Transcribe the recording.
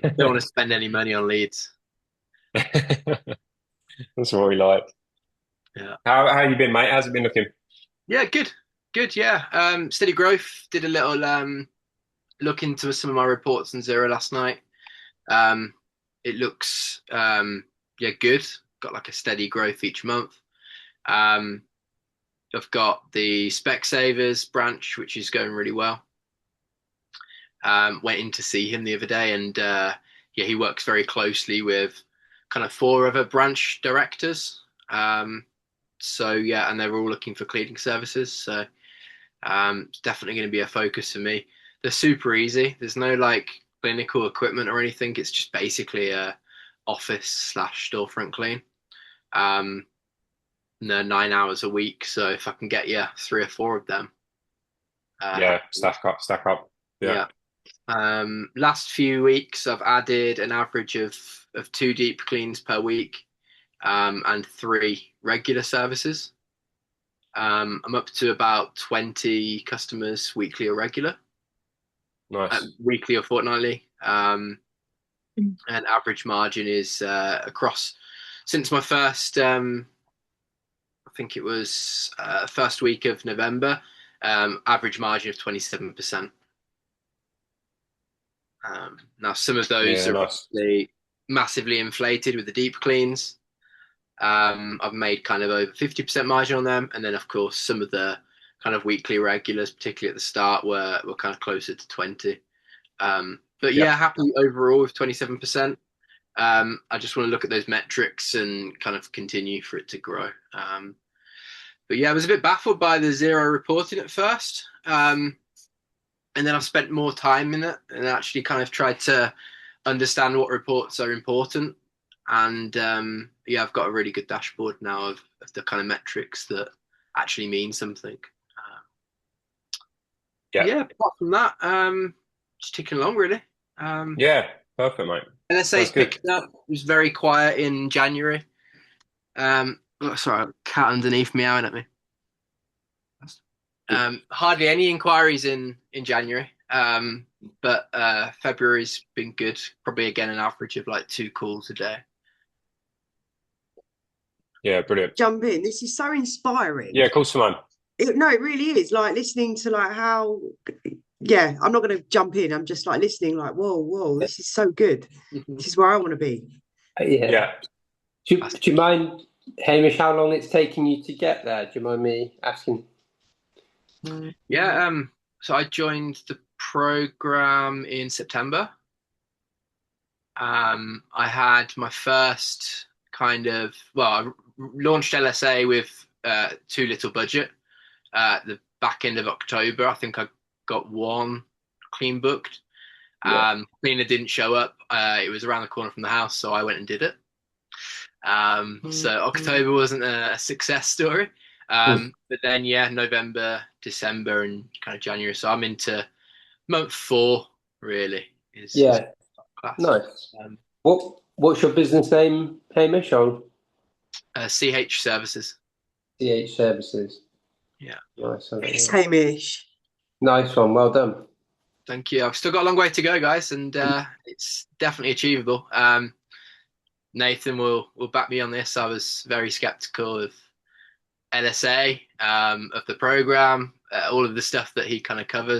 Don't want to spend any money on leads. That's what we like. Yeah. How you been, mate? How's it been looking? Yeah, good. Good, yeah. Steady growth. Did a little look into some of my reports on Zero last night. Um, it looks yeah, good. Got like a steady growth each month. Um, I've got the Specsavers branch, which is going really well. Went in to see him the other day, and yeah, he works very closely with kind of four other branch directors. So yeah, and they're all looking for cleaning services. So it's definitely going to be a focus for me. They're super easy. There's no like clinical equipment or anything. It's just basically a office slash storefront clean. Um, and they're 9 hours a week. So if I can get you three or four of them, Yeah, happy. stack up. Yeah, Yeah. Last few weeks, I've added an average of two deep cleans per week, and three regular services. I'm up to about 20 customers weekly or regular, nice. weekly or fortnightly. And average margin is across since my first, I think it was first week of November, average margin of 27%. Now, some of those Yeah, are nice. obviously massively inflated with the deep cleans. I've made kind of over 50% margin on them. And then, of course, some of the kind of weekly regulars, particularly at the start, were kind of closer to 20. But Yeah, yeah, happy overall with 27%. I just want to look at those metrics and kind of continue for it to grow. But yeah, I was a bit baffled by the zero reporting at first. And then I've spent more time in it and actually kind of tried to understand what reports are important. And yeah, I've got a really good dashboard now of the kind of metrics that actually mean something. yeah, Yeah, apart from that, just ticking along really. Um, yeah. Perfect, mate. NSA's Sounds good. picked up. It was very quiet in January. Oh, sorry, cat underneath meowing at me. Hardly any inquiries in January. But February's been good. Probably again an average of like two calls a day. Yeah, brilliant. Jump in. This is so inspiring. Yeah, cool, Simon. No, it really is. Like listening to like how, yeah, I'm not going to jump in. I'm just like listening, like, whoa, whoa, this is so good. This is where I want to be. Yeah. Yeah, Do you mind, Hamish, how long it's taking you to get there? Do you mind me asking? Yeah. So I joined the program in September. I had my first kind of I launched LSA with too little budget. The back end of October, I think I got one clean booked. Yeah. Cleaner didn't show up. It was around the corner from the house, so I went and did it. So October wasn't a success story. But then yeah, November, December, and kind of January. So I'm into month four. Really is Yeah, class. nice. Um, What's your business name, Hamish, on CH services. CH Services? Yeah. Nice, Yes, yeah. Hamish. Nice one, well done. Thank you. I've still got a long way to go, guys, and it's definitely achievable. Nathan will back me on this. I was very skeptical of LSA, of the program, all of the stuff that he kind of covers.